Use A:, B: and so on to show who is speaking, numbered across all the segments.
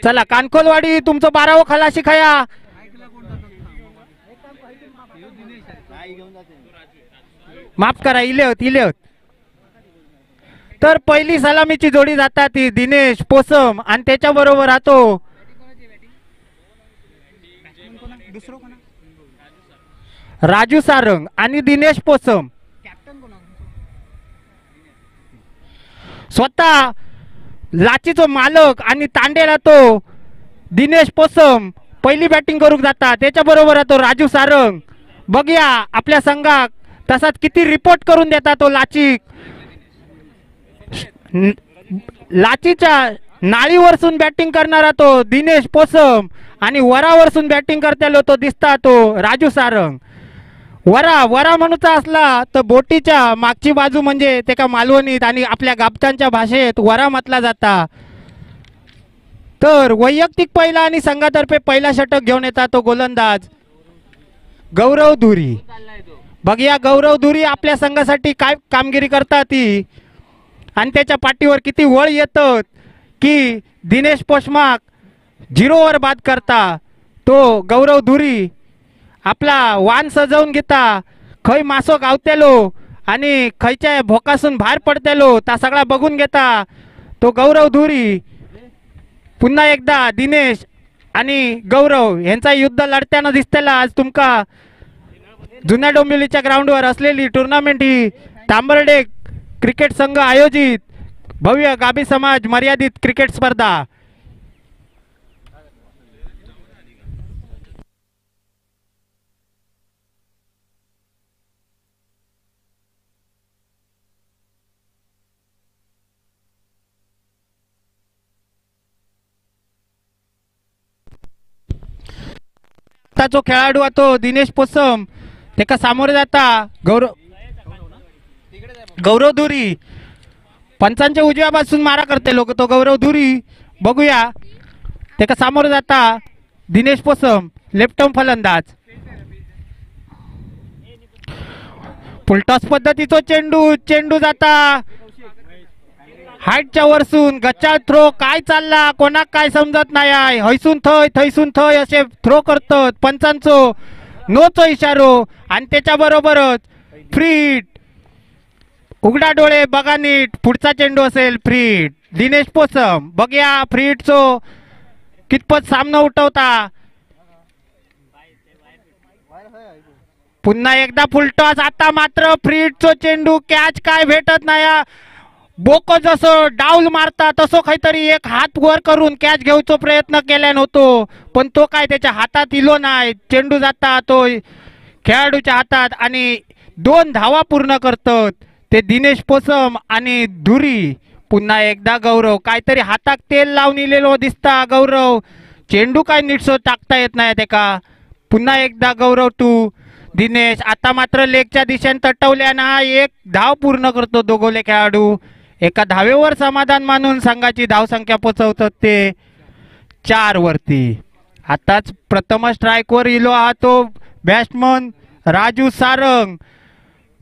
A: चला कानकोलवाडी तुमचं 12वं खलाशी खया. माफ करा, इले होत. तर पहिली सलामीची जोडी जातात ती दिनेश पोसम आणि त्याच्या बरोबर राहतो राजू सारंग आणि दिनेश पोसम. स्वतः लाचीचो मालक आणि तांडेला तो दिनेश पोसम पहिली बॅटिंग करूक जाता. त्याच्या बरोबर राहतो राजू सारंग. बघूया आपल्या संघात तसाच किती रिपोर्ट करून देता तो लाची. लाचीच्या नाळीवरसून बॅटिंग करणारा तो दिनेश पोसम आणि वरावरसून बॅटिंग करतेलो तो दिसता तो राजू सारंग. वरा म्हणूचा असला तर बोटीच्या मागची बाजू म्हणजे ते का मालवणीत आणि आपल्या गाबतांच्या भाषेत वरा म्हटला जाता. तर वैयक्तिक पहिला आणि संघातर्फे पहिला षटक घेऊन येतात तो गोलंदाज गौरव धुरी. बघूया गौरव धुरी आपल्या संघासाठी काय कामगिरी करतात ती आणि त्याच्या पाठीवर किती वळ येतात की दिनेश पोषमाक 0 बाद करता. तो गौरव धुरी आपला वान सजवून घेता. खय मासो गावतेलो आणि खयच्या भोकासून बाहेर पडतेलो ता सगळा बघून घेता तो गौरव धुरी. पुन्हा एकदा दिनेश आणि गौरव यांचा युद्ध लढताना दिसतेला. आज तुमका जुन्या डोंबिवलीच्या ग्राउंडवर असलेली टुर्नामेंट ही तांबर्डे क्रिकेट संघ आयोजित भव्य गाभी समाज मर्यादित क्रिकेट स्पर्धा. जो खेळाडू तो दिनेश पोसम त्याका सामोरे जाता गौरव धुरी. पंचांच्या उजव्या बाजून मारा करते लोक तो गौरव धुरी. बघूया त्याका सामोरे जाता दिनेश पोसम लेफ्ट आर्म फलंदाज. फुलटॉस पद्धतीचो चेंडू जाता हाईटच्या वरसून. गच्चा थ्रो काय चालला कोणाक काय समजत नाही आहे. हैसून थैसून थय असे थ्रो करतात. पंचांचो नोचो इशारो आणि त्याच्या बरोबरच फ्री हिट. उघडा डोळे बघा नीट पुढचा चेंडू असेल फ्री हिट. दिनेश पोसम बघूया फ्री हिटचो कितपत सामना उठवता. पुन्हा एकदा फुलटॉस. आता मात्र फ्री हिटचो चेंडू कॅच काय भेटत नाही. बोको जसं डाऊल मारता तसं काहीतरी एक हात वर करून कॅच घेऊचा प्रयत्न केल्यान होतो पण तो काय त्याच्या हातात इलो नाही. चेंडू जाता तो खेळाडूच्या हातात आणि 2 धावा पूर्ण करतात ते दिनेश पोसम आणि धुरी. पुन्हा एकदा गौरव काहीतरी हातात तेल लावून इलेलो दिसता. गौरव चेंडू काय नीटसो टाकता येत नाही त्याका. पुन्हा एकदा गौरव टू दिनेश. आता मात्र लेगच्या दिशेने तटवल्यानं 1 धाव पूर्ण करतो दोघोले खेळाडू. एका धावेवर समाधान मानून संघाची धावसंख्या पोचवतात ते 4 वरती. आताच प्रथम स्ट्राईकवर इलो हा तो बॅट्समन राजू सारंग.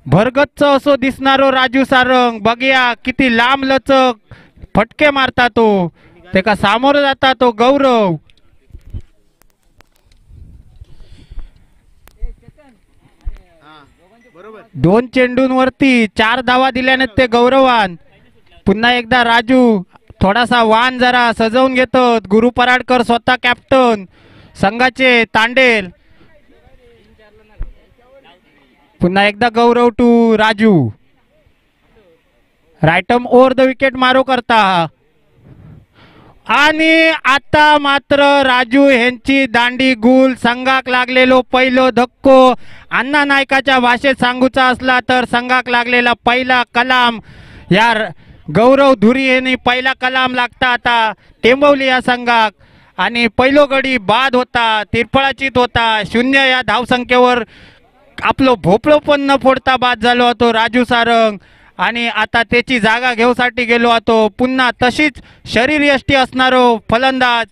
A: भरगच्च असो दिसणारो राजू सारंग. बघूया किती लांब लचक फटके मारता तो. त्याका सामोर जाता तो गौरव. दोन चेंडूंवरती 4 धावा दिल्याने ते गौरवान. पुन्हा एकदा राजू थोडासा वान जरा सजवून घेतात. गुरु पराडकर स्वतः कॅप्टन संघाचे तांडेल. पुन्हा एकदा Gaurav to Raju. Right arm over the wicket मारो करता आणि आता मात्र राजू यांची दांडी गुल. संघाक लागलेलो पहिलो धक्को. अण्णा नायकाच्या भाषेत सांगूचा असला तर संघाक लागलेला पहिला कलाम या गौरव धुरी यांनी पहिला कलाम लागता आता टेंबवली या संघाक. आणि पहिलो गडी बाद होता तिरफळाचित होता. 0 या धावसंख्येवर आपलो भोपळो पण न फोडता बाद झालो होतो राजू सारंग. आणि आता त्याची जागा घेऊसाठी गेलो होतो पुन्हा तशीच शरीर यष्टी असणारो फलंदाज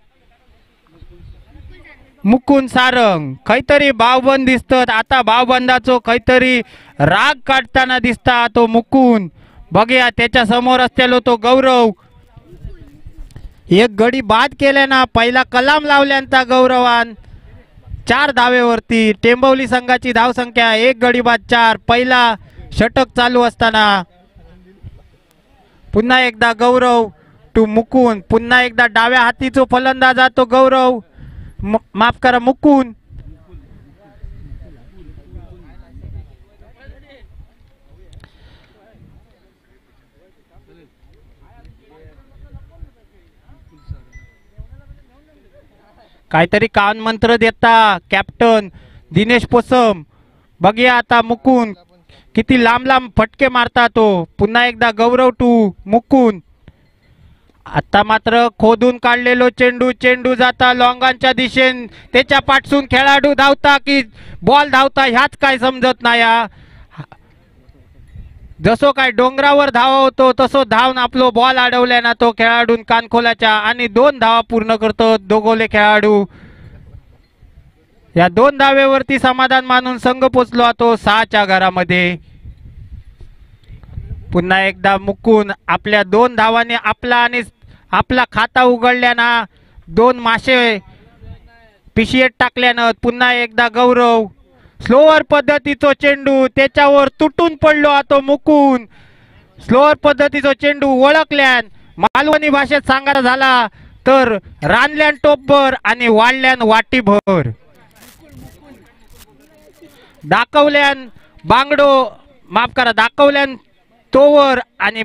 A: मुकुंद सारंग. काहीतरी भावबंद दिसतात. आता भावबंदाचो काहीतरी राग काढताना दिसता तो मुकुंद. बघूया त्याच्या समोर असलेलो तो गौरव. एक गडी बाद केल्यानं पहिला कलाम लावल्यांचा गौरवान 4 धावेवरती टेंबवली संघाची धावसंख्या 1 गडी बाद 4. पहिला षटक चालू असताना पुन्हा एकदा गौरव टू मुकुंद, पुन्हा एकदा डाव्या हातीचो फलंदाज तो गौरव, माफ करा मुकुंद. काहीतरी कान मंत्र देता कॅप्टन दिनेश पोसम. बघूया आता मुकुंद किती लांब लांब फटके मारता तो. पुन्हा एकदा गौरव टू मुकुंद. आता मात्र खोदून काढलेलो चेंडू, चेंडू जाता लॉंगांच्या दिशेन. त्याच्या पाठसून खेळाडू धावता की बॉल धावता ह्याच काय समजत नाही. जसो काय डोंगरावर धावा होतो तसो धावून आपलो बॉल अडवल्याना तो खेळाडून कानखोलाच्या आणि 2 धावा पूर्ण करतो दोघोले खेळाडू. या 2 धावेवरती समाधान मानून संघ पोचलो तो 6च्या घरामध्ये. पुन्हा एकदा मुकुंद आपल्या 2 धावाने आपला खाता उघडल्याना 2 मासे पिशियेत टाकल्यानं पुन्हा एकदा गौरव स्लोअर पद्धतीचो चेंडू त्याच्यावर तुटून पडलो तो मुकुंद. स्लोअर पद्धतीचो चेंडू ओळखल्यान मालवणी भाषेत सांगायचा झाला तर रानल्यान टोपभर आणि वाढल्यान वाटीभर. दाखवल्यान बांगडो, माफ करा, दाखवल्यान तोवर आणि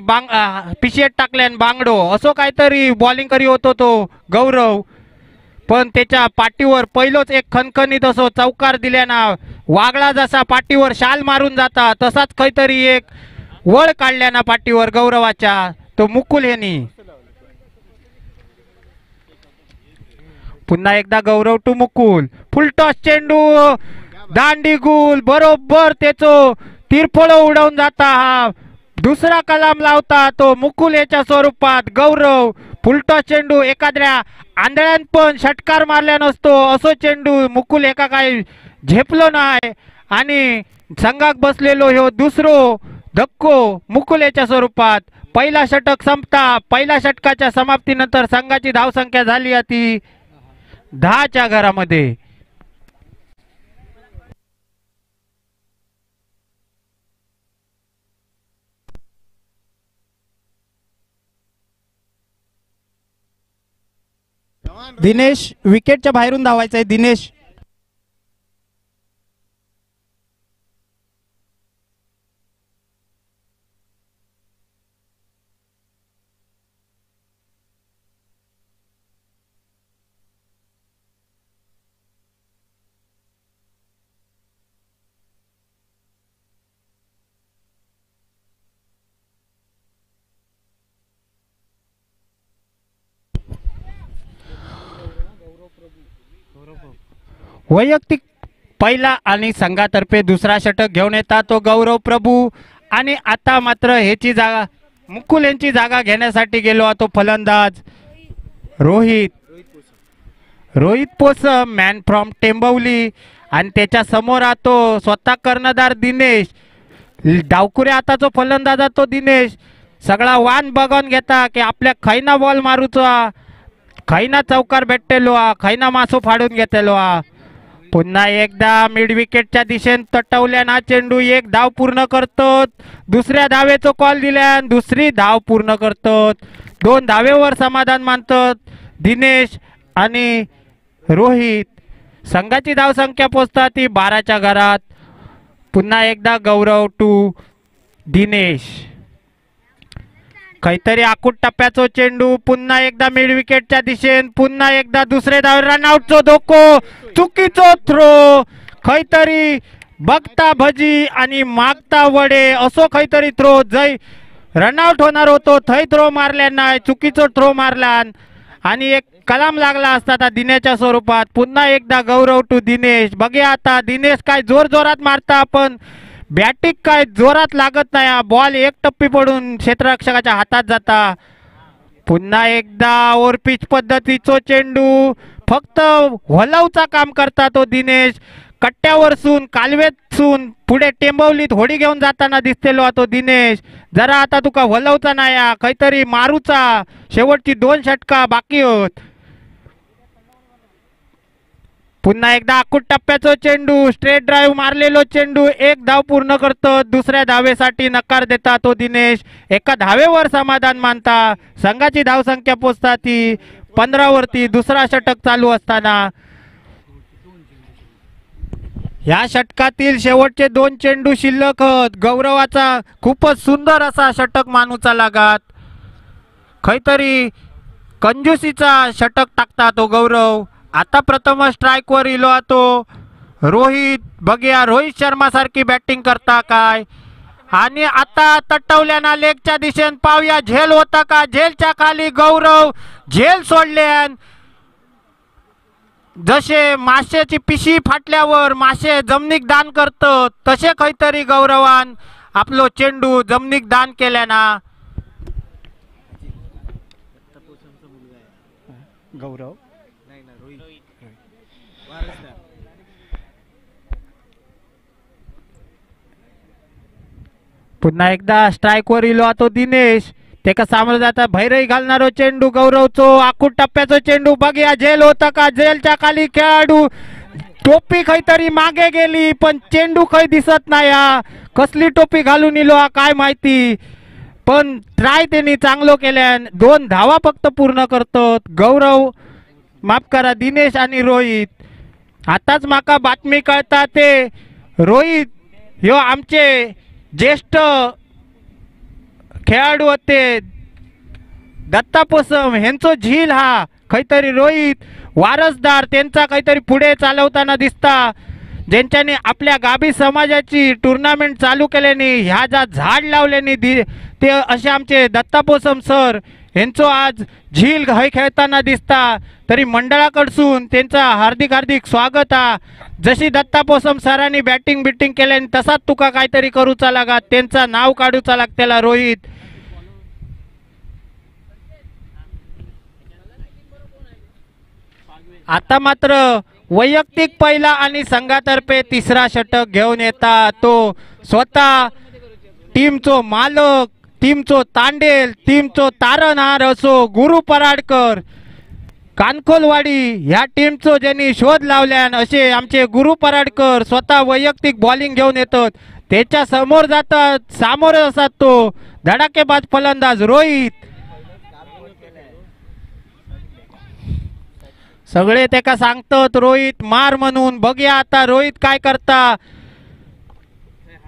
A: पिशियेत टाकल्यान बांगडो असो काहीतरी बॉलिंग करी होतो तो गौरव. पण त्याच्या पाठीवर पहिलोच एक खणखणीत असो चौकार दिल्याना वागळा जसा पाठीवर शाल मारून जाता तसाच काहीतरी एक वळ काढल्याना पाठीवर गौरवाच्या तो मुकुल यांनी. पुन्हा एकदा गौरव टू मुकुल. फुलटॉस चेंडू दांडी गुल बरोबर त्याचो तिरफळ उडवून जाता. हा दुसरा कलाम लावता तो मुकुल याच्या स्वरूपात गौरव. फुलटॉस चेंडू एखाद्या आंधळ्यान पण षटकार मारल्या नसतो असो चेंडू मुकुल एका काही झेपलो नाही आणि संघाक बसलेलो ह्यो दुसरो धक्को मुकुल याच्या स्वरूपात. पहिला षटक संपता. पहिल्या षटकाच्या समाप्तीनंतर संघाची धावसंख्या झाली ती 10च्या घरामध्ये. दिनेश विकेटच्या बाहेरून धावायचा आहे. दिनेश वैयक्तिक पहिला आणि संघातर्फे दुसरा षटक घेऊन येतात तो गौरव प्रभू. आणि आता मात्र ह्याची जागा मुकुल यांची जागा घेण्यासाठी गेलो तो फलंदाज रोहित पोसम, मॅन फ्रॉम टेंबवली. आणि त्याच्या समोर तो स्वतः कर्णधार दिनेश. डावकुऱ्या हाताचो फलंदाज तो दिनेश सगळा वान बघून घेता की आपल्या खैना बॉल मारूचा, खैना चौकार भेटतेलो, खैना मासो फाडून घेतलो. पुन्हा एकदा मिड विकेटच्या दिशेने तटवल्यान हा चेंडू 1 धाव पूर्ण करतो. दुसऱ्या धावेचो कॉल दिल्यान 2री धाव पूर्ण करतो. 2 धावेवर समाधान मानतात दिनेश आणि रोहित. संघाची धावसंख्या पोचता ती 12च्या घरात. पुन्हा एकदा गौरव टू दिनेश. काहीतरी आकुट टप्प्याचो चेंडू पुन्हा एकदा मिड विकेटच्या दिशेन. पुन्हा एकदा दुसरे धाव रनआउटचो धोको. चुकीचो थ्रो. काहीतरी बघता भजी आणि मागता वडे असो काहीतरी थ्रो. जय रनआउट होणार होतो थै थ्रो मारल्या नाही. चुकीचो थ्रो मारला आणि एक कलाम लागला असता दिनेशच्या स्वरूपात. पुन्हा एकदा गौरव टू दिनेश. बघूया आता दिनेश काय जोर जोरात मारता पण बॅटिंग काय जोरात लागत नाही. बॉल एक टप्पी पडून क्षेत्ररक्षकाच्या हातात जाता. पुन्हा एकदा ओव्हर पिच पद्धतीचो चेंडू फक्त हलवचा काम करता तो दिनेश. कट्ट्यावरसून कालवेत सून पुढे टेंबवलीत होडी घेऊन जाताना दिसतेलो तो दिनेश. जरा आता तुका वलवचा नाही काहीतरी मारूचा. शेवटची 2 षटका बाकी होत. पुन्हा एकदा आकुट टप्प्याचा चेंडू, स्ट्रेट ड्राईव्ह मारलेलो चेंडू, 1 धाव पूर्ण करतो. दुसऱ्या धावेसाठी नकार देता तो दिनेश. एका धावेवर समाधान मानता. संघाची धावसंख्या पोचता ती 15 वरती. दुसरा षटक चालू असताना या षटकातील शेवटचे 2 चेंडू शिल्लक होत. गौरवाचा खूपच सुंदर असा षटक मानूचा लागत. खैतरी कंजूसीचा षटक टाकता तो गौरव. आता प्रथम स्ट्राइक वर इलो तो रोहित. बघूया रोहित शर्मा सारखी बॅटिंग करता काय. आणि आता तटवल्याना लेगच्या दिशेने पाहूया झेल होता का. झेलच्या खाली गौरव झेल सोडल्यान. जसे माशाची पिशी फाटल्यावर मासे जमनीक दान करतात तसे खैतरी गौरवान आपलो चेंडू जमनीक दान केल्याना. गौरव पुन्हा एकदा स्ट्राइक वर इलो तो दिनेश. ते का सामोरं जाता भैरही घालणारो चेंडू गौरवचो. आकुट टप्प्याचो चेंडू. बघूया झेल होता का. झेलच्या खाली खेळाडू. टोपी खैतरी मागे गेली पण चेंडू खै दिसत नाही. कसली टोपी घालून इलो काय माहिती. पण ट्राय त्यांनी चांगलो केल्यान 2 धावा फक्त पूर्ण करतात गौरव. माफ करा दिनेश आणि रोहित. आताच माका बातमी कळता ते रोहित ह्यो आमचे ज्येष्ठ खेळाडू होते दत्ता पोसम ह्यांचो झील हा. खैतरी रोहित वारसदार त्यांचा काहीतरी पुढे चालवताना दिसता. ज्यांच्यानी आपल्या गाभी समाजाची टुर्नामेंट चालू केल्याने ह्या ज्या झाड लावल्याने ते असे आमचे दत्ता पोसम सर यांचो आज झील हय खेळताना दिसता. तरी मंडळाकडसून त्यांचा हार्दिक हार्दिक स्वागत. जशी दत्ता पोसम सरांनी बॅटिंग बिटिंग केल्याने तसाच तुका काहीतरी करूचा लागा. त्यांचा नाव काढूचा लागतेला रोहित. आता मात्र वैयक्तिक पहिला आणि संघातर्फे तिसरा षटक घेऊन येता तो स्वतः टीमचो मालक, टीमचो तांडेल, टीमचो तारणहार असो गुरु पराडकर. कानकोलवाडी ह्या टीमचो ज्यांनी शोध लावल्यान असे आमचे गुरु पराडकर स्वतः वैयक्तिक बॉलिंग घेऊन येतात. त्याच्या समोर जातात. सामोर असतात तो धडाकेबाज फलंदाज रोहित. सगळे त्याका सांगतात रोहित मार म्हणून. बघूया आता रोहित काय करता.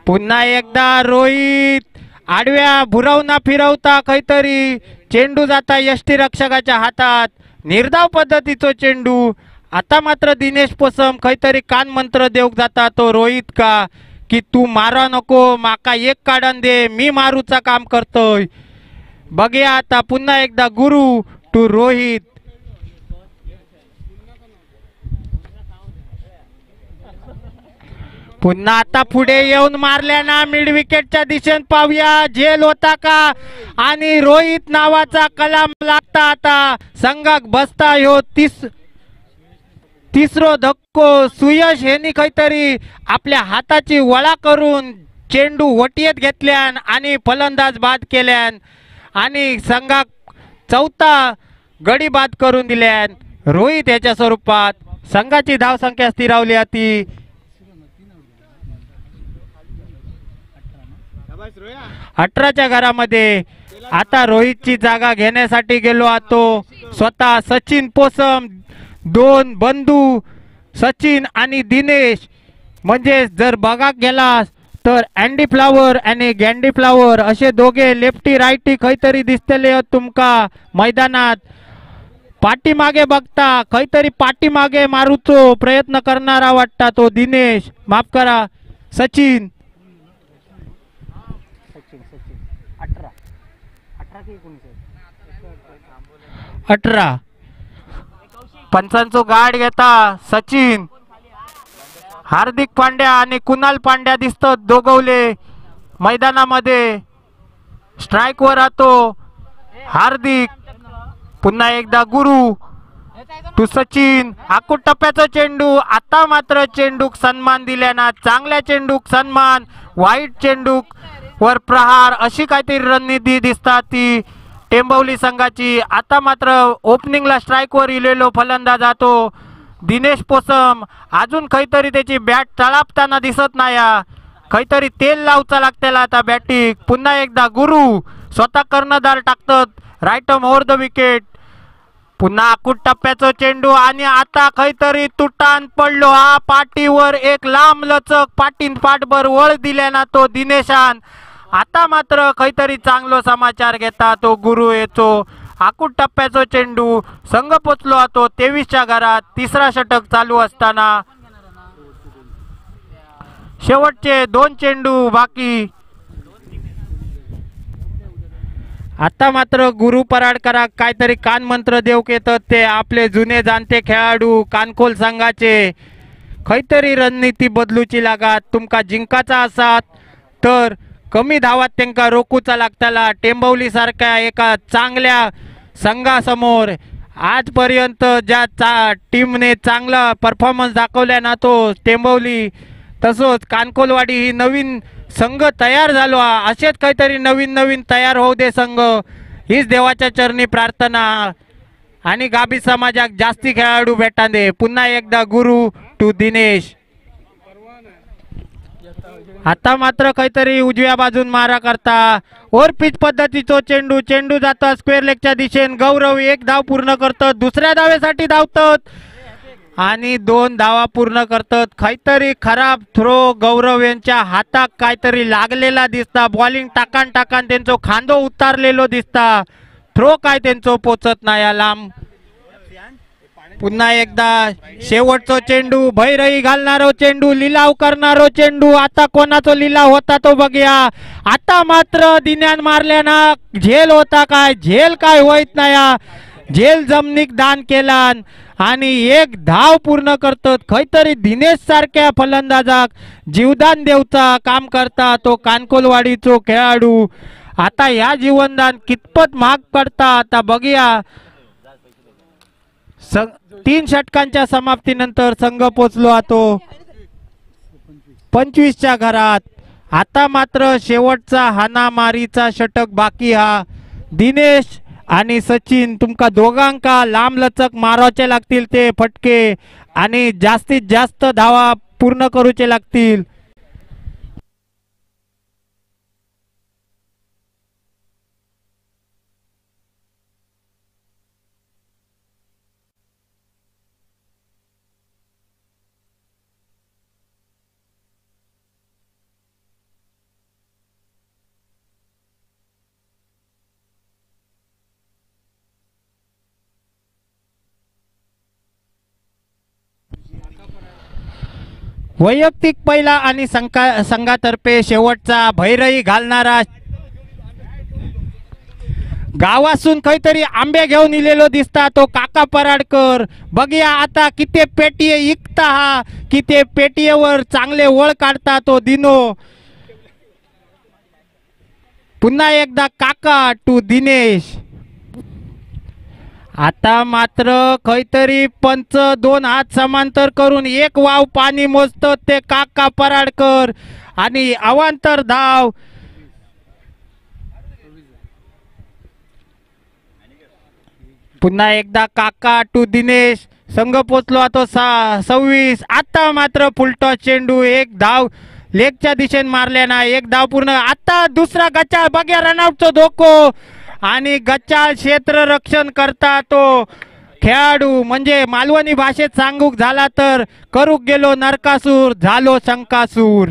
A: पुन्हा एकदा रोहित आडव्या भुरवना फिरवता काहीतरी चेंडू जाता यष्टी रक्षकाच्या हातात. निर्धाव पद्धतीचो चेंडू. आता मात्र दिनेश पोसम काहीतरी कान मंत्र देऊक जाता तो रोहित का की तू मारा नको माका 1 काढून दे मी मारूचा काम करतोय. बघूया आता पुन्हा एकदा गुरु टू रोहित. पुन्हा आता पुढे येऊन मारल्याना मिड विकेटच्या दिशेने पाहूया झेल होता का. आणि रोहित नावाचा कलाम लागता. आता संघाक बसता ह्यो तिसरो धक्को. सुयश यांनी काहीतरी आपल्या हाताची वळा करून चेंडू वटीयत घेतल्यान आणि फलंदाज बाद केल्यान आणि संघाक 4था गडी बाद करून दिल्यान रोहित याच्या स्वरूपात. संघाची धावसंख्या स्थिरावली होती 18च्या घरामध्ये. आता रोहितची जागा घेण्यासाठी गेलो आतो स्वतः सचिन पोसम. 2 बंधू सचिन आणि दिनेश. म्हणजे जर बघाक गेलास तर अँडी फ्लावर आणि गँडी फ्लावर असे दोघे लेफ्टी राईटी काहीतरी दिसतेले तुमका मैदानात. पाठीमागे बघता काहीतरी पाठीमागे मारूचो प्रयत्न करणारा वाटता तो दिनेश. माफ करा सचिन. 18 पंचांचो गाड घेता सचिन. हार्दिक पांड्या आणि कुणाल पांड्या दिसतात दोघवले मैदानामध्ये. स्ट्राइक वर राहतो हार्दिक. पुन्हा एकदा गुरु टू सचिन. आकूट टप्प्याचा चेंडू. आता मात्र चेंडूक सन्मान दिल्याना चांगल्या चेंडूक सन्मान, वाईट चेंडूक वर प्रहार अशी काहीतरी रणनीती दिसतात ती टेंबवली संघाची. आता मात्र ओपनिंगला स्ट्राईकवर इलेलो फलंदाज जातो दिनेश पोसम. अजून काहीतरी त्याची बॅट तळापताना दिसत नाही. काहीतरी तेल लावचा लागतेला आता बॅटिंग. पुन्हा एकदा गुरु स्वतः कर्णधार टाकतात राईट ओव्हर द विकेट. पुन्हा आकूट टप्प्याचं चेंडू आणि आता काहीतरी तुटान पडलो. हा पाठीवर एक लांब लचक पाठीन पाठभर वळ दिल्याना तो दिनेशान. आता मात्र काहीतरी चांगलो समाचार घेता तो गुरु येतो. आकूट टप्प्याचा चेंडू संघ पोचलो तो 23च्या घरात. तिसरा षटक चालू असताना शेवटचे 2 चेंडू बाकी. आता मात्र गुरु पराडकराक काहीतरी कानमंत्र देवक येतात ते आपले जुने जाणते खेळाडू कानकोल संघाचे. काहीतरी रणनीती बदलूची लागत. तुमका जिंकाचा असात तर कमी धावात त्यांना रोखूचा लागताला. टेंबवली सारख्या एका चांगल्या संघासमोर आजपर्यंत ज्या टीमने चांगला परफॉर्मन्स दाखवल्या ना तो टेंबवली, तसोच कानकोलवाडी ही नवीन संघ तयार झालो. असेच काहीतरी नवीन नवीन तयार होऊ दे संघ, हीच देवाच्या चरणी प्रार्थना. आणि गाभी समाजाक जास्ती खेळाडू भेटा दे. पुन्हा एकदा गुरु टू दिनेश. आता मात्र काहीतरी उजव्या बाजून मारा करता ओव्हर पिच पद्धतीचो चेंडू. चेंडू जाता स्क्वेअर लेगच्या दिशेने. गौरव 1 धाव पूर्ण करतात. दुसऱ्या धावेसाठी धावतात आणि 2 धावा पूर्ण करतात. काहीतरी खराब थ्रो गौरव यांच्या हातात काहीतरी लागलेला दिसता. बॉलिंग टाकान त्यांचो खांदो उतारलेलो दिसता. थ्रो काय त्यांचो पोचत नाही लांब. पुन्हा एकदा शेवटचो चेंडू. भैरई घालणारो चेंडू, लिलाव करणारो चेंडू. आता कोणाचा लिलाव होता तो बघूया. आता मात्र दिन्यान मारल्याना झेल होता काय? झेल काय होत नाही. झेल जमनीक दान केला आणि 1 धाव पूर्ण करतात. काहीतरी दिनेश सारख्या फलंदाजाक जीवदान देवचा काम करता तो कानकोलवाडीचो खेळाडू. आता या जीवनदान कितपत महाग पडता आता बघूया. 3 षटकांच्या समाप्तीनंतर संघ पोचलो तो 25च्या घरात. आता मात्र शेवटचा हानामारीचा षटक बाकी. हा दिनेश आणि सचिन तुमका दोघांका लांब लचक मारायचे लागतील ते फटके आणि जास्तीत जास्त धावा पूर्ण करूचे लागतील. वैयक्तिक पहिला आणि संघातर्फे शेवटचा भैरई घालणारा. गावासून काहीतरी आंबे घेऊन इलेलो दिसता तो काका पराडकर. बघूया आता किती पेटीये इकता हा, किती पेटीयेवर चांगले वळ काढता तो दिनो. पुन्हा एकदा काका टू दिनेश. आता मात्र काहीतरी पंच 2 हात समांतर करून 1 वाव पाणी मोजतात ते काका पराडकर आणि अवांतर धाव. पुन्हा एकदा काका टू दिनेश. संघ पोचलो तो 26. आता मात्र फुलटॉस चेंडू. 1 धाव लेगच्या दिशेने मारल्याना 1 धाव पूर्ण. आता दुसरा गच्चा बघ्या रनआउटचा धोको आणि गच्चा क्षेत्र रक्षण करता तो खेळाडू. म्हणजे मालवणी भाषेत सांगूक झाला तर करूक गेलो नरकासूर झालो शंकासूर.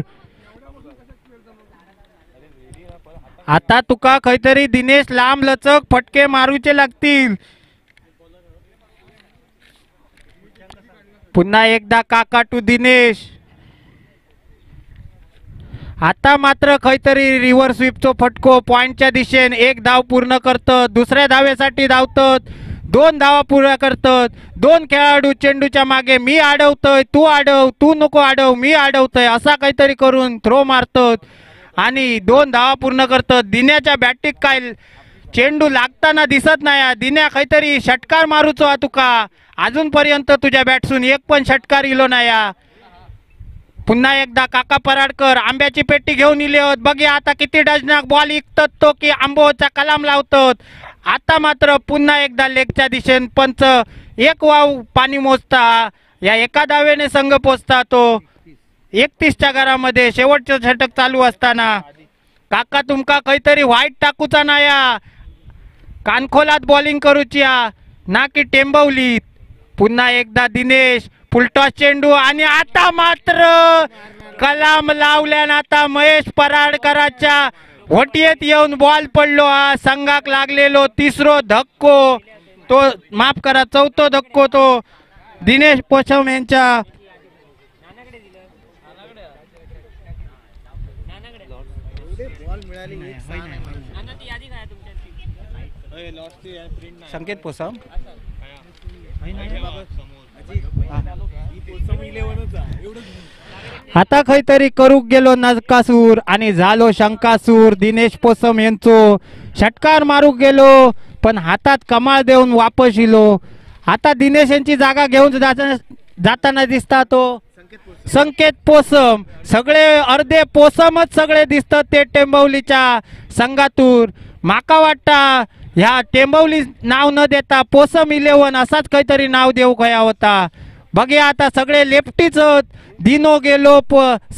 A: आता तुका काहीतरी दिनेश लांब लचक फटके मारूचे लागतील. पुन्हा एकदा काका टू दिनेश. आता मात्र काहीतरी रिव्हर स्वीपचो फटको पॉइंटच्या दिशेने. 1 धाव पूर्ण करतात. दुसऱ्या धावेसाठी धावतात. 2 धावा पूर्ण करतात. 2 खेळाडू चेंडूच्या मागे. मी अडवतोय तू अडव, तू नको अडव मी अडवतोय असा काहीतरी करून थ्रो मारतात आणि 2 धावा पूर्ण करतात. दिन्याच्या बॅटिंग काय चेंडू लागताना दिसत नाही. दिन्या काहीतरी षटकार मारूचो हा तुका. अजूनपर्यंत तुझ्या बॅटसून एक पण षटकार इलो नाही. पुन्हा एकदा काका पराडकर आंब्याची पेटी घेऊन इले होत. बघूया आता किती डजनाक बॉल इकतात तो की आंबोचा कलाम लावतात. आता मात्र पुन्हा एकदा लेगच्या दिशेने पंच एक वाव पाणी मोजता. या एका दावेने संघ पोचता तो 31च्या घरामध्ये. शेवटचं षटक चालू असताना काका तुमका काहीतरी व्हाईट टाकूचा नाया. कानखोलात बॉलिंग करूची ना की टेंबवलीत. पुन्हा एकदा दिनेश फुलटॉस चेंडू आणि आता मात्र कलाम लावल्यानं आता महेश पराडकरांच्या होटीयेत येऊन बॉल पडलो. हा संघाक लागलेलो तिसरो धक्को तो, माफ करा चौथो धक्को तो दिनेश पोछम यांच्या संकेत पोसम आता काहीतरी करूक गेलो नजकासूर आणि झालो शंकासूर. दिनेश पोसम यांचो षटकार मारूक गेलो पण हातात कमाल देऊन वापस इलो. आता दिनेश यांची जागा घेऊन जाताना दिसता तो संकेत पोसम. सगळे अर्धे पोसमच सगळे दिसतात ते टेंबवलीच्या संघातून. माका वाटता ह्या टेंबवली नाव न देता पोसम 11 असाच काहीतरी नाव देऊ गया होता. बघूया आता सगळे लेफ्टीच. दिनो गेलो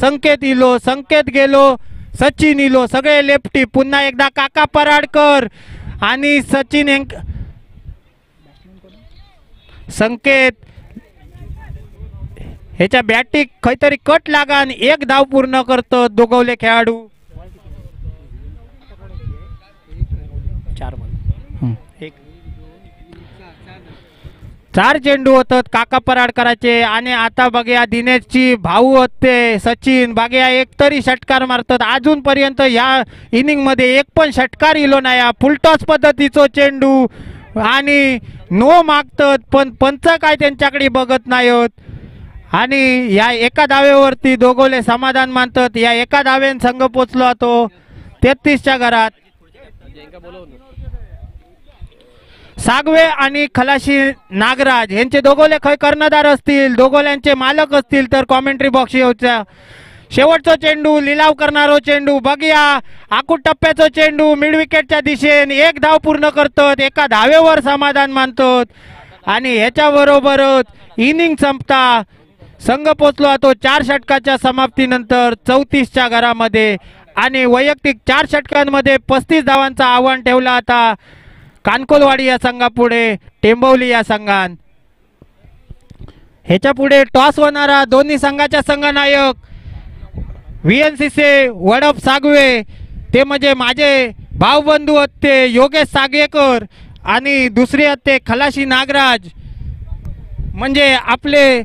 A: संकेत इलो, संकेत गेलो सचिन इलो, सगळे लेफ्टी. पुन्हा एकदा काका पराडकर आणि सचिन संकेत ह्याच्या बॅटिंग काहीतरी कट लागा आणि एक धाव पूर्ण करतो दोघवले खेळाडू. 4 चेंडू होतात काका पराडकराचे. आणि आता बघूया दिनेशची भाऊ होते सचिन. बघूया एक तरी षटकार मारतात. अजूनपर्यंत या इनिंग मध्ये एक पण षटकार इलो नाही. फुलटॉस पद्धतीचो चेंडू आणि नो मागतात पण पंच काय त्यांच्याकडे बघत नाहीत. आणि या एका धावेवरती दोघोले समाधान मानतात. या एका धावेन संघ पोचलो तो 33च्या घरात. सागवे आणि खलाशी नागराज यांचे दोघोले खय कर्णधार असतील, दोघोल्यांचे मालक असतील तर कॉमेंट्री बॉक्स येऊचा. शेवटचा चेंडू लिलाव करणारो चेंडू. बघूया आकूट टप्प्याचा चेंडू मिड विकेटच्या दिशेने एक धाव पूर्ण करतात. एका धावेवर समाधान मानतात आणि ह्याच्या बरोबरच इनिंग संपता. संघ पोचलो तो 4 षटकाच्या समाप्तीनंतर 34च्या घरामध्ये. आणि वैयक्तिक 4 षटकांमध्ये 35 धावांचा आव्हान ठेवला आता कानकोलवाडी या संघापुढे टेंबवली या संघान. ह्याच्या पुढे टॉस होणारा दोन्ही संघाच्या संघनायक VNCC वडप सागवे ते म्हणजे माझे भाऊबंधू होते योगेश सागवेकर आणि दुसरे होते खलाशी नागराज म्हणजे आपले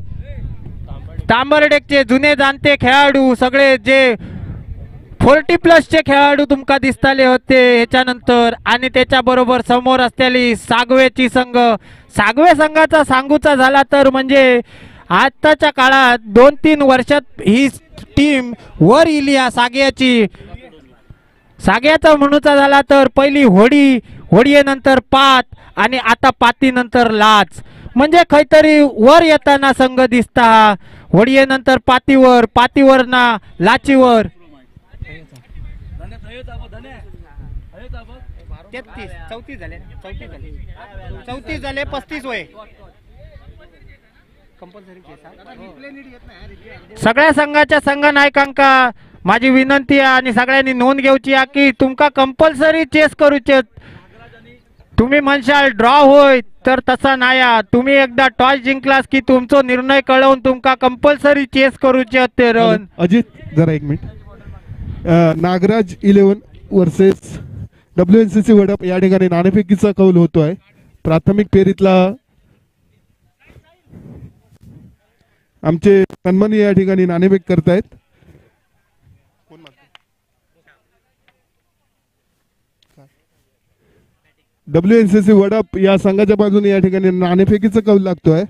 A: तांबरडेकचे जुने जाणते खेळाडू. सगळे जे 40+ चे खेळाडू तुमका दिसताले होते ह्याच्यानंतर. आणि त्याच्या बरोबर समोर असलेली सागवेची संघ. सागवे संघाचा सांगूचा झाला तर म्हणजे आताच्या काळात 2-3 वर्षात ही टीम वर इली. साग्याची साग्याचा म्हणूचा झाला तर पहिली होडी नंतर पात आणि आता पातीनंतर लाच. म्हणजे काहीतरी वर येताना संघ दिसता. होडीनंतर पातीवर, पातीवर ना लाचीवर. 34 झाले 34 झाले 35 वय. सगळ्या संघाच्या संघ नायकांका माझी विनंती आहे आणि सगळ्यांनी नोंद घेऊची आहे की तुमका कंपल्सरी चेस करूचे. तुम्ही म्हणशाल ड्रॉ होय तर तसा नाही. तुम्ही एकदा टॉस जिंकलास की तुमचा निर्णय कळवून तुमका कंपल्सरी चेस करूचे होते रन.
B: अजित जरा एक मिनिट. नागराज 11 वर्सेस WNCC वडप या ठिकाणी नाणेफेकीचा कौल होतोय. प्राथमिक फेरीतला आमचे सन्मानी या ठिकाणी नाणेफेक करतायत. WNCC वडप या संघाच्या बाजूने या ठिकाणी नाणेफेकीचा कौल लागतोय.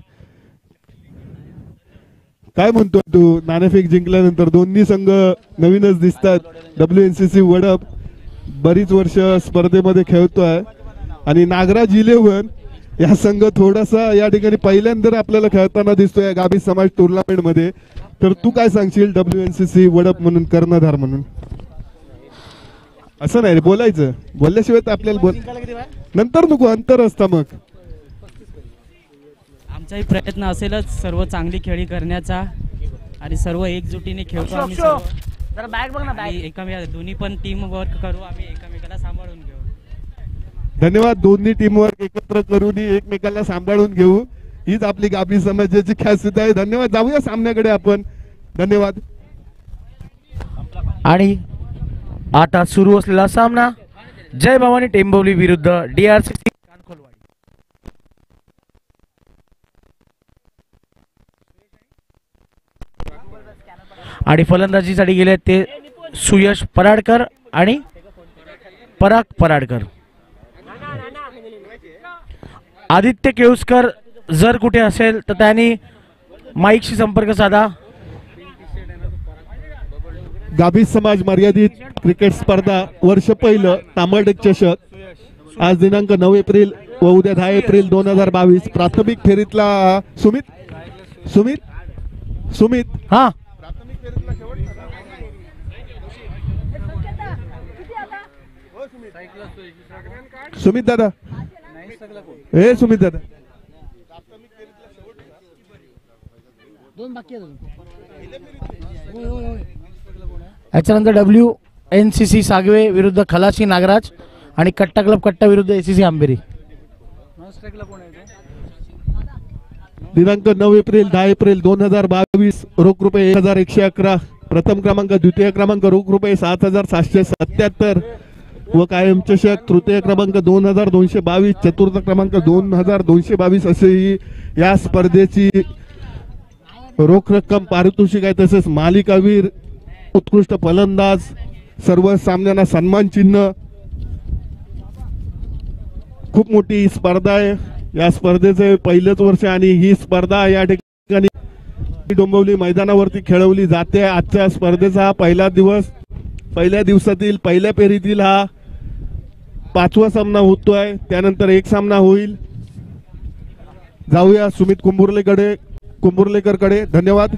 B: काय म्हणतो तू? नाणेफेक जिंकल्यानंतर दोन्ही संघ नवीनच दिसतात. WNCC वडप बरीच वर्ष स्पर्धेमध्ये खेळतोय आणि नागराज 11 या संघ थोडासा या ठिकाणी पहिल्यांदा आपल्याला खेळताना दिसतोय गाभी समाज टुर्नामेंट मध्ये. तर तू काय सांगशील WNCC वडप म्हणून, कर्णधार म्हणून? असं नाही रे, बोलायचं, बोलल्याशिवाय तर आपल्याला बोल नंतर नको, अंतर असता मग.
C: आमचाही प्रयत्न असेलच सर्व चांगली खेळी करण्याचा आणि सर्व एकजुटीने खेळतो आम्ही सर्व. दोन्ही पण टीम वर्क करू, आम्ही एकमेकाला सांभाळून घेऊ.
B: धन्यवाद. दोन्ही टीम वर्क एकत्र करून एकमेकाला सांभाळून घेऊ, हीच आपली गाभी समाजाची खासियत आहे. धन्यवाद. जाऊया सामन्याकडे आपण. धन्यवाद.
D: आणि आता सुरू असलेला सामना जय भवानी टेंबोली विरुद्ध DRCC कानकोलवाडी. आणि फलंदाजीसाठी गेले ते सुयश पराडकर आणि पराग पराडकर. आदित्य केळुसकर जर कुठे असेल तर त्यांनी माईकशी संपर्क साधा.
B: गाभी समाज मर्यादित क्रिकेट स्पर्धा वर्ष पहिलं तांबडक चषक आज दिनांक 9 एप्रिल व उद्या 10 एप्रिल 2022. प्राथमिक फेरीतला सुमित
D: हा
B: सुमित दादा, हे सुमित दादा,
D: याच्यानंतर WNCC सागवे विरुद्ध खलाशी नागराज आणि कट्टा क्लब कट्टा विरुद्ध ACC आंबेरी.
B: दिनांक 9 एप्रिल 10 एप्रिल 2022. रोख रुपये 1111. प्रथम क्रमांक, द्वितीय क्रमांक रोख रुपये 7777 व कायम चषक. तृतीय क्रमांक 2222, चतुर्थ क्रमांक 2222 असे ही या स्पर्धेची रोख रक्कम, पारितोषिक आहे. तसेच मालिकावीर, उत्कृष्ट फलंदाज, सर्व सामन्यांना सन्मान चिन्ह. खूप मोठी स्पर्धा आहे. या स्पर्धेचे पहिलेच वर्ष आणि ही स्पर्धा या ठिकाणी डोंबिवली मैदानावरती खेळवली जाते. आजच्या स्पर्धेचा हा पहिला दिवस. पहिल्या दिवसातील पहिल्या फेरीतील हा 5वा सामना होतोय. त्यानंतर एक सामना होईल. जाऊया सुमित कुंभुर्लेकरकडे. धन्यवाद.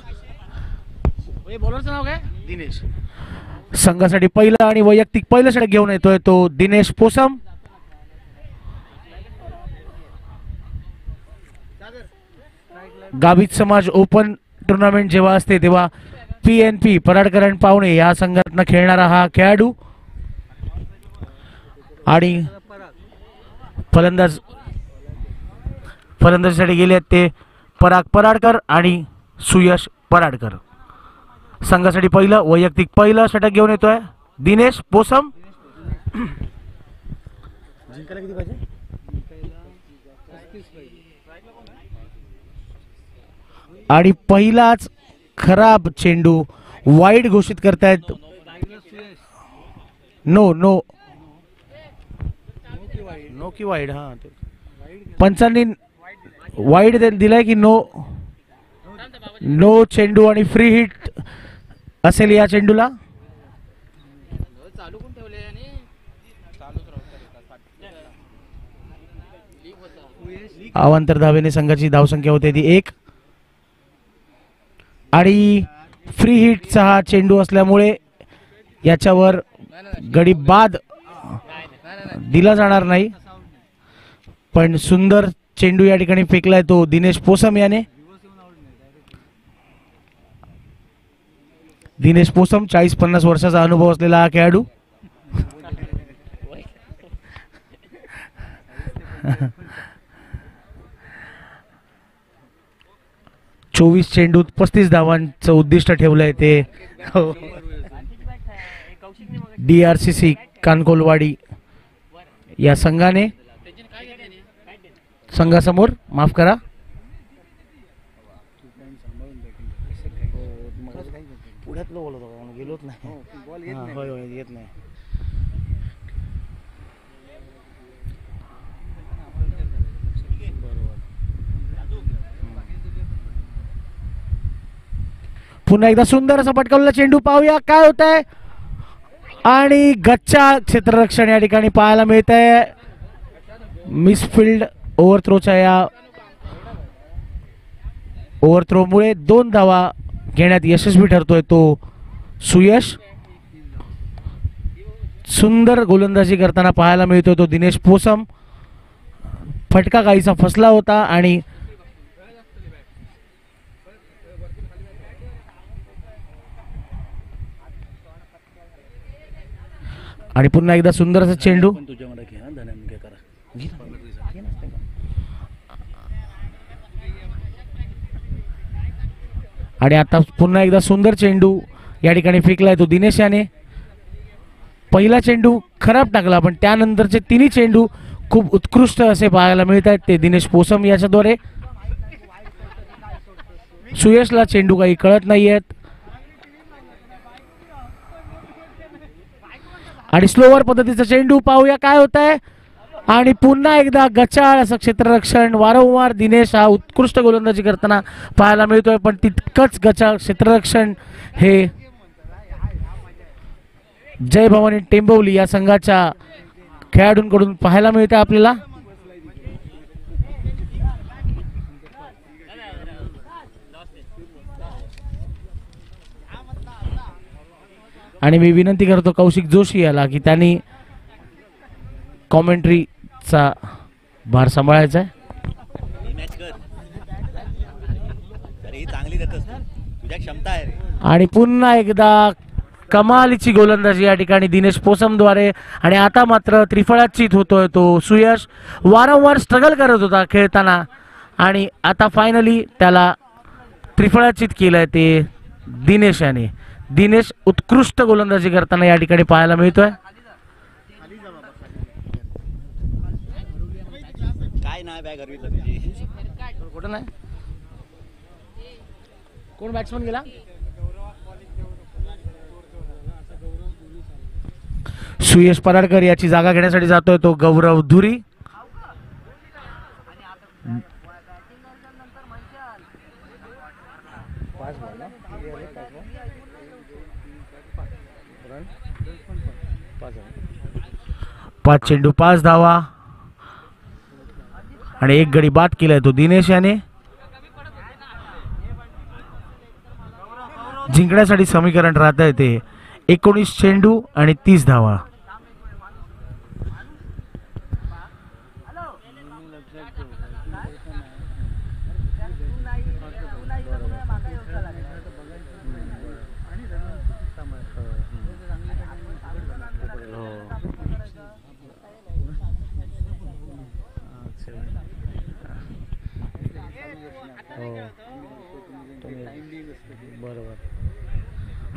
D: दिनेश. संघासाठी पहिला आणि वैयक्तिक पहिलं षटक घेऊन येतोय तो दिनेश पोसम. गाभित समाज ओपन टुर्नामेंट जेव्हा असते तेव्हा PNP पराडकर आणि पावणे या संघातनं खेळणारा हा खेळाडू. आणि फलंदाजीसाठी गेले ते पराग पराडकर आणि सुयश पराडकर. संघासाठी पहिलं वैयक्तिक पहिलं षटक घेऊन येतोय दिनेश पोसम. आणि पहिलाच खराब चेंडू वाईड घोषित करतायत. नो की वाईड. हा, पंचांनी वाईड दिलाय की नो चेंडू आणि फ्री हिट असेल या चेंडूला. अवांतर धावेने संघाची धावसंख्या होते ती 1 आणि फ्री हिटचा हा चेंडू असल्यामुळे याच्यावर गडी बाद दिला जाणार नाही. पण सुंदर चेंडू या ठिकाणी फेकलाय तो दिनेश पोसम याने. दिनेश पोसम 40-50 वर्षाचा अनुभव असलेला हा खेळाडू. चोवीस चेंडूत 35 धावांचं उद्दिष्ट ठेवलंय ते DRCC कानकोलवाडी या संघाने. संघासमोर माफ करा. पुढ्यातलं बोलत होता, गेलोच नाही. येत नाही. पुन्हा एकदा सुंदर असा पटकावलेला चेंडू. पाहूया काय होत आहे. आणि गच्चा क्षेत्ररक्षण या ठिकाणी पाहायला मिळत आहे. मिसफिल्ड ओव्हरथ्रोच्या या ओव्हरथ्रोमुळे 2 धावा घेण्यात यशस्वी ठरतोय तो सुयश. सुंदर गोलंदाजी करताना पाहायला मिळतोय तो दिनेश पोसम. फटका काहीसा फसला होता आणि पुन्हा एकदा सुंदर असा चेंडू. आणि आता पुन्हा एकदा सुंदर चेंडू या ठिकाणी फेकलाय तो दिनेश याने. पहिला चेंडू खराब टाकला पण त्यानंतरचे तिन्ही चेंडू खूप उत्कृष्ट असे पाहायला मिळत आहेत ते दिनेश पोसम याच्याद्वारे. सुयशला चेंडू काही कळत नाहीयेत आणि स्लोवर पद्धतीचा चेंडू पाहूया काय होत आहे. आणि पुन्हा एकदा गचाळ असं क्षेत्ररक्षण. वारंवार दिनेश हा उत्कृष्ट गोलंदाजी करताना पाहायला मिळतोय पण तितकंच गचाळ क्षेत्ररक्षण हे जय भवानी टेंबवली या संघाच्या खेळाडूंकडून पाहायला मिळते आपल्याला. आणि मी विनंती करतो कौशिक जोशी याला की त्यांनी कॉमेंट्रीचा भार सांभाळायचा आहे. आणि पुन्हा एकदा कमालीची गोलंदाजी या ठिकाणी दिनेश पोसमद्वारे. आणि आता मात्र त्रिफळाचीत होतोय तो सुयश. वारंवार स्ट्रगल करत होता खेळताना आणि आता फायनली त्याला त्रिफळाचीत केलंय ते दिनेश याने. दिनेश उत्कृष्ट गोलंदाजी करताना या ठिकाणी पाहायला मिळतोय.
E: काय नाही बॅग
D: कुठं नाही कोण बॅट्समन गेला. सुयश पराडकर याची जागा घेण्यासाठी जातोय तो गौरव धुरी. पाच चेंडू 5 धावा आणि 1 गडी बाद केलाय तो दिनेश याने. जिंकण्यासाठी समीकरण राहत आहे ते 19 चेंडू आणि 30 धावा.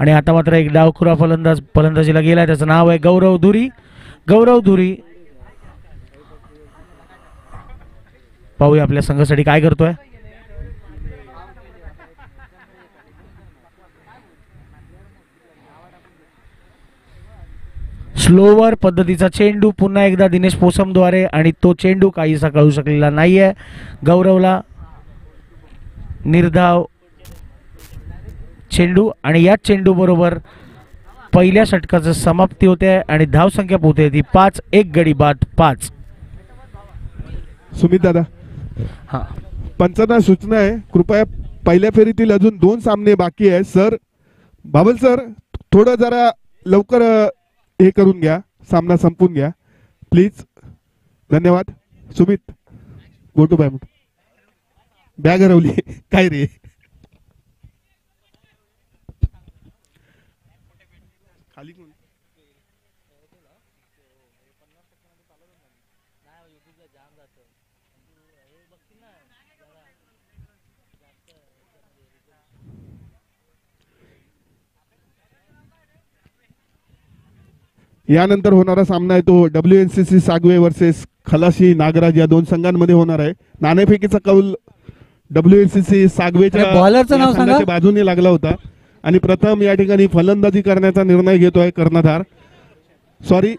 D: आणि आता मात्र एक डावखुरा फलंदाजीला गेलाय. त्याचं नाव आहे गौरव धुरी. गौरव धुरी पाहूया आपल्या संघासाठी काय करतोय. स्लोवर पद्धतीचा चेंडू पुन्हा एकदा दिनेश पोसमद्वारे आणि तो चेंडू काहीसा कळू शकलेला नाहीये गौरवला. निर्धाव चेंडू आणि या चेंडू बरोबर पहिल्या षटकाची समाप्ती होते आणि धावसंख्या पोहोचते ती 5. 1 गडी बाद 5.
B: सुमित दादा
D: हा
B: पंचांना सूचना आहे कृपया पहिल्या फेरीतील अजून 2 सामने बाकी आहे. सर बाबल सर थोडं जरा लवकर हे करून घ्या सामना संपून घ्या प्लीज. धन्यवाद. Sumit go to bag. Bag हरवली काय रे. यानंतर होणारा सामना आहे तो WNCC सागवे वर्सेस खलाशी नागराज या 2 संघांमध्ये होणार आहे. नाणेफेकीचा कौल WNCC सागवेच्या
E: बॉलरचं नाव सांगा.
B: बाजूने लागला होता आणि प्रथम या ठिकाणी फलंदाजी करण्याचा निर्णय घेतोय कर्णधार सॉरी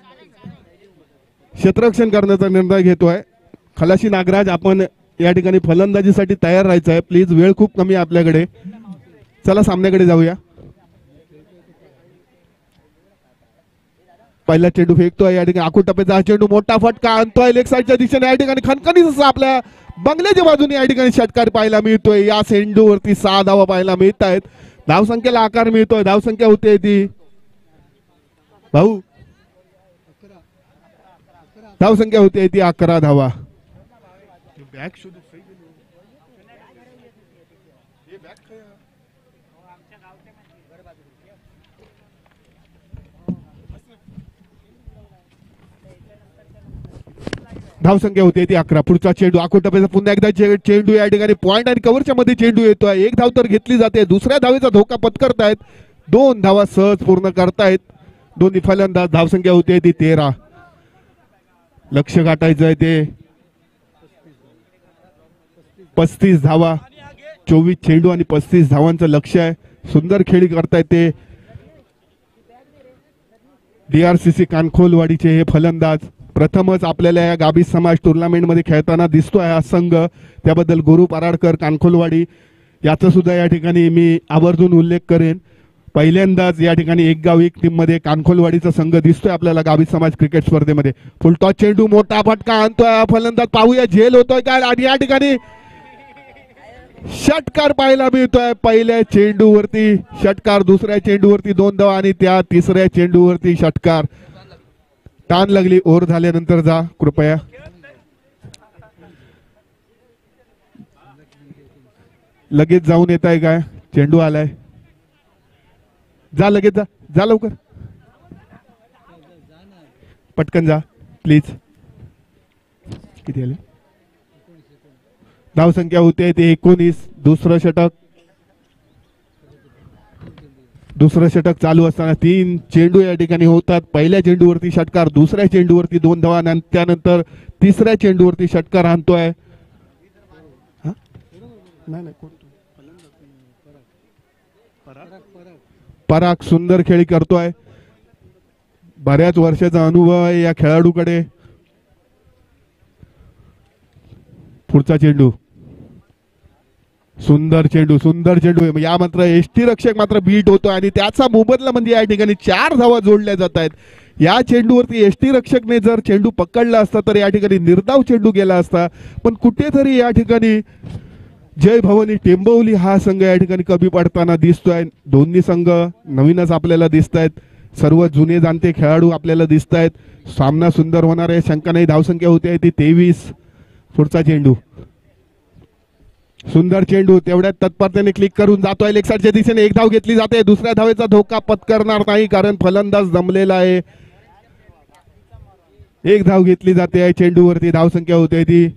B: क्षेत्ररक्षण करण्याचा निर्णय घेतोय खलाशी नागराज. आपण या ठिकाणी फलंदाजीसाठी तयार राहायचं आहे प्लीज. वेळ खूप कमी आहे आपल्याकडे. चला सामन्याकडे जाऊया. पहिला चेंडू फेकतोय या ठिकाणी आखूड टप्प्याचा हा चेंडू मोठा फटका आणतोय लेग साईडच्या दिशेने या ठिकाणी खणखणीत असं आपल्या बंगल्याच्या बाजूने या ठिकाणी षटकार पाहायला मिळतोय. या चेंडूवरती 6 धावा पाहायला मिळत आहेत. धावसंख्येला आकार मिळतोय. धावसंख्या होते ती भाऊ धावसंख्या होते ती 11 धावा. धावसंख्या होते ती 11. पुढचा चेंडू आखूड टप्प्याचा पुन्हा एकदा चेंडू या ठिकाणी पॉइंट आणि कव्हरच्या मध्ये चेंडू येतोय. 1 धाव तर घेतली जाते. दुसऱ्या धावेचा धोका पत्करतायत. 2 धावा सहज पूर्ण करतायत दोन्ही फलंदाज. धावसंख्या होते ती 13. लक्ष गाठायचं आहे ते 35 धावा. 24 चेंडू आणि 35 धावांचं लक्ष आहे. सुंदर खेळी करतायत ते DRCC कानखोलवाडीचे हे फलंदाज. प्रथमच आपल्याला या गाभी समाज टुर्नामेंट मध्ये खेळताना दिसतोय हा संघ. त्याबद्दल गुरु पराडकर कानखोलवाडी याचा सुद्धा या ठिकाणी मी आवर्जून उल्लेख करेन. पहिल्यांदाच या ठिकाणी एक गाव एक टीम मध्ये कानखोलवाडीचा संघ दिसतोय आपल्याला गाभी समाज क्रिकेट स्पर्धेमध्ये. फुलटॉस चेंडू मोठा फटका आणतोय फलंदाज. पाहूया झेल होतोय काय आणि या ठिकाणी षटकार पाहायला मिळतोय. पहिल्या चेंडूवरती षटकार, दुसऱ्या चेंडूवरती 2 धावा आणि त्या तिसऱ्या चेंडूवरती षटकार. ताण लागली. ओव्हर झाल्यानंतर जा कृपया. लगेच जाऊन येत आहे काय? चेंडू आलाय. जा लगेच जा. जा लवकर पटकन जा प्लीज. किती आले? धावसंख्या होते ते 19. दुसरं षटक चालू असताना 3 चेंडू या ठिकाणी होतात. पहिल्या चेंडूवरती षटकार, दुसऱ्या चेंडूवरती 2 धावा आणि त्यानंतर तिसऱ्या चेंडूवरती षटकार आणतोय. पराग सुंदर खेळी करतोय. बऱ्याच वर्षाचा अनुभव आहे या खेळाडूकडे. पुढचा चेंडू सुंदर चेंडू या मात्र एसटी रक्षक मात्र बीट होतो आणि त्याचा मोबदला म्हणजे या ठिकाणी 4 धावा जोडल्या जात आहेत. या चेंडूवरती एसटी रक्षकने जर चेंडू पकडला असता तर या ठिकाणी निर्धाव चेंडू गेला असता. पण कुठेतरी या ठिकाणी जय भवानी टेंबवली हा संघ या ठिकाणी कमी पडताना दिसतोय. दोन्ही संघ नवीनच आपल्याला दिसत आहेत. सर्व जुने जाणते खेळाडू आपल्याला दिसत आहेत. सामना सुंदर होणार आहे शंका नाही. धावसंख्या होते ती 23. पुढचा चेंडू सुंदर चेंडू तेवढ्यात तत्परतेने क्लिक करून जातोय लेग साईडच्या दिशेने. 1 धाव घेतली जाते. दुसऱ्या धावेचा धोका पत्करणार नाही कारण फलंदाज दमलेला आहे. 1 धाव घेतली जाते चेंडूवरती. धावसंख्या होते ती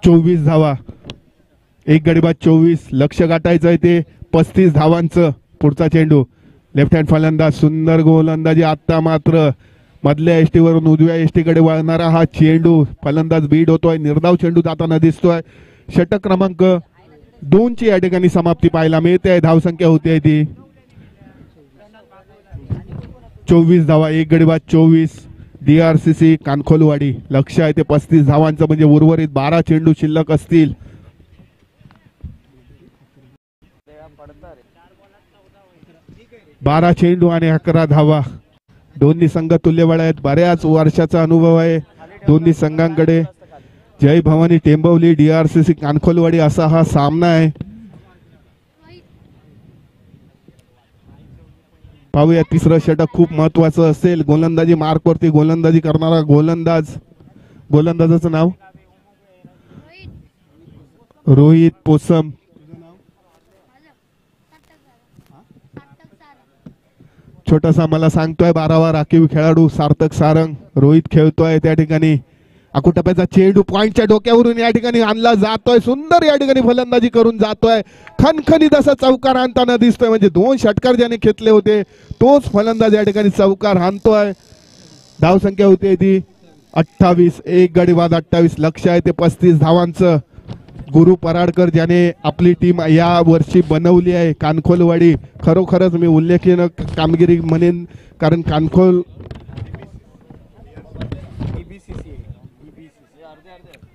B: 24 धावा. 1 गडी बाद 24. लक्ष गाठायचं आहे ते 35 धावांचं. पुढचा चेंडू लेफ्ट हँड फलंदाज सुंदर गोलंदाजी. आता मात्र मधल्या एसटीवरून उजव्या एसटीकडे वळणारा हा चेंडू फलंदाज बीड होतोय. निर्धाव चेंडू जाताना दिसतोय. षटक क्रमांक 2 ची या ठिकाणी समाप्ती पाहायला मिळते. धावसंख्या होते ती 24 धावा. 1 गडी बाद 24. DRCC कानखोलवाडी. लक्ष आहे ते 35 धावांचं म्हणजे उर्वरित 12 चेंडू शिल्लक असतील. बारा चेंडू आणि 11 धावा. दोन्ही संघ तुल्यबळ आहेत. बऱ्याच वर्षाचा अनुभव आहे दोन्ही संघांकडे. जय भवानी टेंबवली DRCC कानखोलवाडी असा हा सामना आहे. पाहूया तिसरं षटक खूप महत्वाचं असेल. गोलंदाजी मार्कवरती गोलंदाजी करणारा गोलंदाजाचं नाव रोहित पोसम. छोटासा मला सांगतोय 12वा राखीव खेळाडू सार्थक सारंग. रोहित खेळतोय त्या ठिकाणी. आखूड टप्प्याचा चेंडू पॉइंटच्या डोक्यावरून या ठिकाणी आणला जातोय. सुंदर या ठिकाणी फलंदाजी करून जातोय. खणखणीत असा चौकार आणताना दिसतोय. म्हणजे 2 षटकार ज्याने घेतले होते तोच फलंदाज या ठिकाणी चौकार आणतोय. धावसंख्या होते ती 28. 1 गडी बाद 28. लक्ष आहे ते 35 धावांचं. गुरु पराडकर ज्याने आपली टीम या वर्षी बनवली आहे कानखोलवाडी. खरोखरच मी उल्लेखनीय कामगिरी म्हणेन कारण कानखोल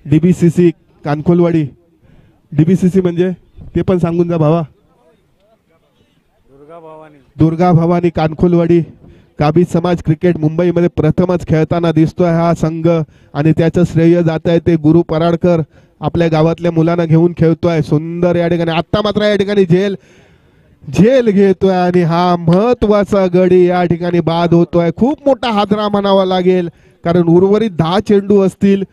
B: DBCC कानखोलवाडी. DBCC म्हणजे ते पण सांगून जा भावा. दुर्गा भवानी कानखोलवाडी काबीज समाज क्रिकेट मुंबईमध्ये प्रथमच खेळताना दिसतोय हा संघ आणि त्याचं श्रेय जात आहे ते गुरु पराडकर आपल्या गावातल्या मुलांना घेऊन खेळतोय. सुंदर या ठिकाणी आत्ता मात्र या ठिकाणी झेल घेतोय आणि हा महत्वाचा गडी या ठिकाणी बाद होतोय. खूप मोठा हादरा म्हणावा लागेल कारण उर्वरित 10 चेंडू असतील,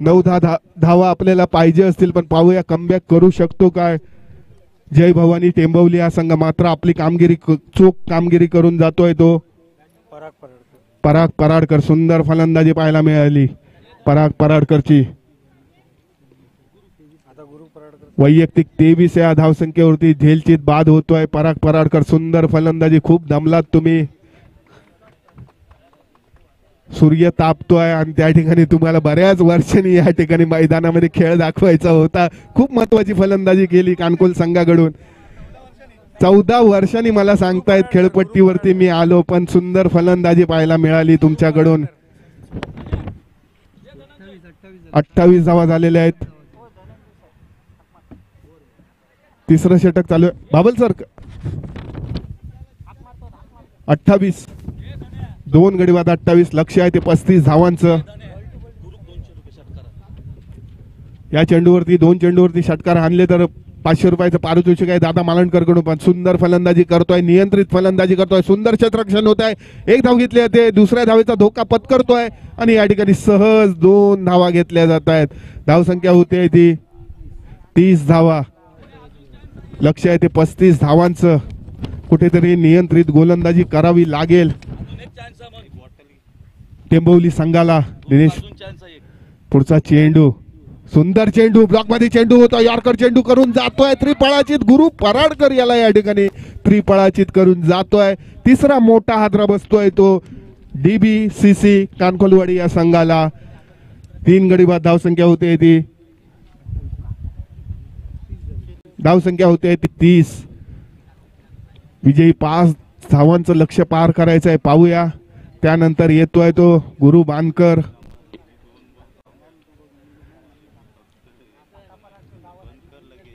B: 9-10 धावा आपल्याला पाहिजे असतील, पण पाहूया कमबॅक करू शकतो काय. जय भवानी टेंबवली हा संघ मात्र आपली चोख कामगिरी करून जातोय. तो पराग पराडकर सुंदर फलंदाजी पाहायला मिळाली पराग पराडकरची. वैयक्तिक 23 या धावसंख्येवरती झेलचीत बाद होतोय. पराग पराडकर सुंदर फलंदाजी, खूप दमलात तुम्ही. सूर्य तापतोय आणि त्या ठिकाणी तुम्हाला बऱ्याच वर्षांनी या ठिकाणी मैदानामध्ये खेळ दाखवायचा होता. खूप महत्वाची फलंदाजी केली कानकोल संघाकडून. 14 वर्षांनी मला सांगतायत खेळपट्टीवरती मी आलो, पण सुंदर फलंदाजी पाहायला मिळाली तुमच्याकडून. 28 धावा झालेल्या आहेत. तिसरं षटक चालू आहे. बाबल सर 28 2 गडी बाद 28. लक्ष आहे ते 35 धावांचं. या चेंडूवरती 2 चेंडूवरती षटकार आणले तर 500 रुपयाचं पारितोषिक आहे दादा मालणकर कडून. पण सुंदर फलंदाजी करतोय, नियंत्रित फलंदाजी करतोय, सुंदर क्षेत्ररक्षण होत आहे. 1 धाव घेतली जाते, दुसऱ्या धावेचा धोका पत्करतोय आणि या ठिकाणी सहज 2 धावा घेतल्या जात आहेत. धावसंख्या होते ती 30 धावा. लक्ष आहे ते 35 धावांचं. कुठेतरी नियंत्रित गोलंदाजी करावी लागेल टेंबवली संघाला. दिनेश पुढचा चेंडू, सुंदर चेंडू, ब्लॉक मध्ये चेंडू होता, यॉर्कर चेंडू करून जातोय. त्रिफळाचित गुरु पराडकर याला या ठिकाणी त्रिफळाचित करून जातोय. तिसरा मोठा हादरा बसतोय तो DBCC कानकोलवाडी या संघाला. 3 गडी बाद धावसंख्या होते ती. धावसंख्या होते ती 30. विजयी 5 धावांचं लक्ष पार करायचं आहे. पाहूया त्यानंतर येतोय तो गुरु बानकर.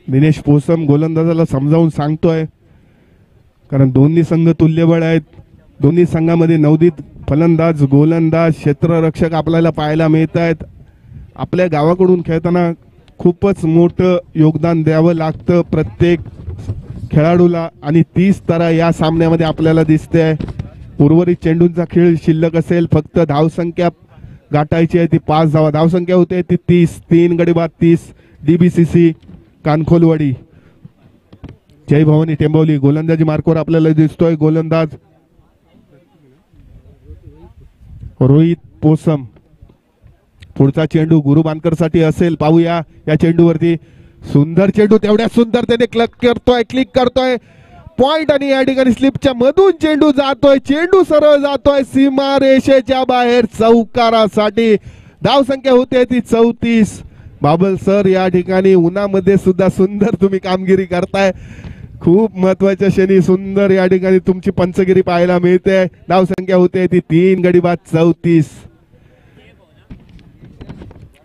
B: दिनेश पोसम गोलंदाजाला समजावून सांगतोय कारण दोन्ही संघ तुल्यबळ आहेत. दोन्ही संघामध्ये नवोदित फलंदाज, गोलंदाज, क्षेत्ररक्षक आपल्याला पाहायला मिळत आहेत. आपल्या गावाकडून खेळताना खूपच मोठं योगदान द्यावं लागतं प्रत्येक खेळाडूला आणि 30 तारा या सामन्यामध्ये आपल्याला दिसते. उर्वरित चेंडूंचा खेळ शिल्लक असेल, फक्त धावसंख्या गाठायची आहे ती 5 धावा. धावसंख्या होते ती 30. 3 गडी बाद 30. DBCC कानकोलवाडी. जय भवानी टेंबवली गोलंदाजी मार्कवर आपल्याला दिसतोय गोलंदाज रोहित पोसम. पुढचा चेंडू गुरु बानकर साठी असेल. पाहूया या चेंडूवरती सुंदर चेंडू, तेवढ्या सुंदर त्याने क्लिक करतोय पॉइंट आणि या ठिकाणी स्लिपच्या मधून चेंडू जातोय. चेंडू सरळ जातोय सीमारेषेच्या बाहेर चौकारासाठी. धावसंख्या होते ती 34. बाबल सर या ठिकाणी उन्हामध्ये सुद्धा सुंदर तुम्ही कामगिरी करताय. खूप महत्वाच्या क्षणी सुंदर या ठिकाणी तुमची पंचगिरी पाहायला मिळते. धावसंख्या होते ती 3 गडी बाद 34.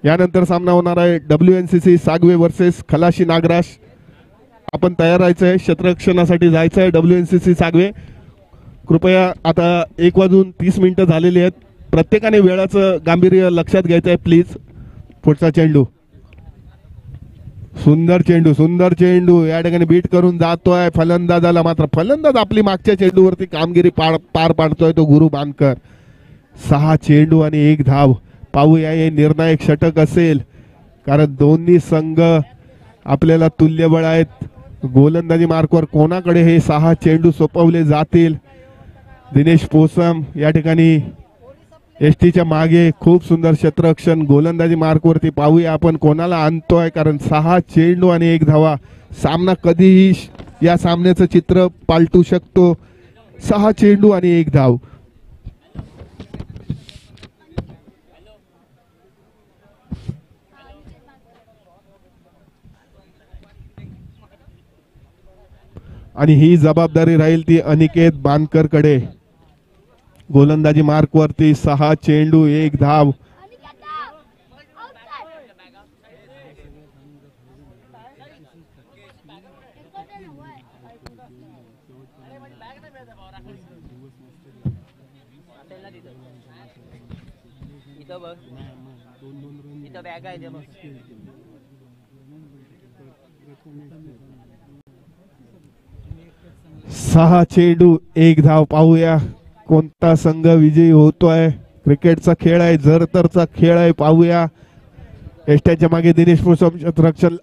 B: यानंतर सामना होणार आहे WNCC सागवे वर्सेस खलाशी नागराज. आपण तयार राहायचंय, क्षेत्ररक्षणासाठी जायचंय WNCC सागवे. कृपया आता 1:30 झालेली आहेत. प्रत्येकाने वेळाचं गांभीर्य लक्षात घ्यायचं आहे प्लीज. पुढचा चेंडू, सुंदर चेंडू या ठिकाणी बीट करून जातोय फलंदाजाला. मात्र फलंदाज आपली मागच्या चेंडूवरती कामगिरी पार पाडतोय तो गुरु बानकर. 6 चेंडू आणि 1 धाव. पाहूया हे निर्णायक षटक असेल कारण दोन्ही संघ आपल्याला तुल्यबळ आहेत. गोलंदाजी मार्कवर कोणाकडे हे 6 चेंडू सोपवले जातील. दिनेश पोसम या ठिकाणी एसटीच्या मागे खूप सुंदर क्षेत्ररक्षण. गोलंदाजी मार्कवरती पाहूया आपण कोणाला आणतोय कारण 6 चेंडू आणि 1 धावा. सामना कधीही या सामन्याचं चित्र पालटू शकतो. 6 चेंडू आणि 1 धाव. आणि ही जबाबदारी राहील ती अनिकेत बानकर कडे. गोलंदाजी मार्कवरती 6 चेंडू 1 धाव.
E: इथं बघ, इथं बॅग आहे ते बघ.
B: सहा चेंडू एक धाव. पाहूया कोणता संघ विजयी होतोय. क्रिकेटचा खेळ आहे, जरतरचा खेळ आहे. पाहूया एसट्याच्या मागे दिनेश पुरुषोत्तम क्षेत्ररक्षण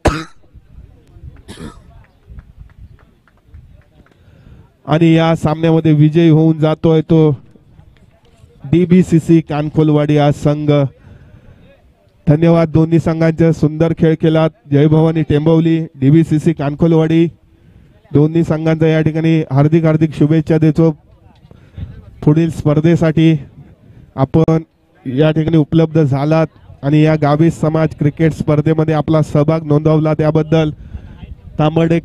B: आणि या सामन्यामध्ये विजयी होऊन जातोय तो DBCC कानखोलवाडी हा संघ. धन्यवाद दोन्ही संघांचे, सुंदर खेळ केलात. जय भवानी टेंबवली, DBCC कानखोलवाडी दोन्ही संघांचा या ठिकाणी हार्दिक हार्दिक शुभेच्छा देतो. पुढील स्पर्धेसाठी आपण या ठिकाणी उपलब्ध झालात आणि या गावी समाज क्रिकेट स्पर्धेमध्ये आपला सहभाग नोंदवला त्याबद्दल तांबडे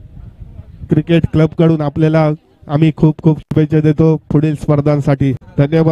B: क्रिकेट क्लब कडून आपल्याला आम्ही खूप खूप शुभेच्छा देतो पुढील स्पर्धांसाठी. धन्यवाद.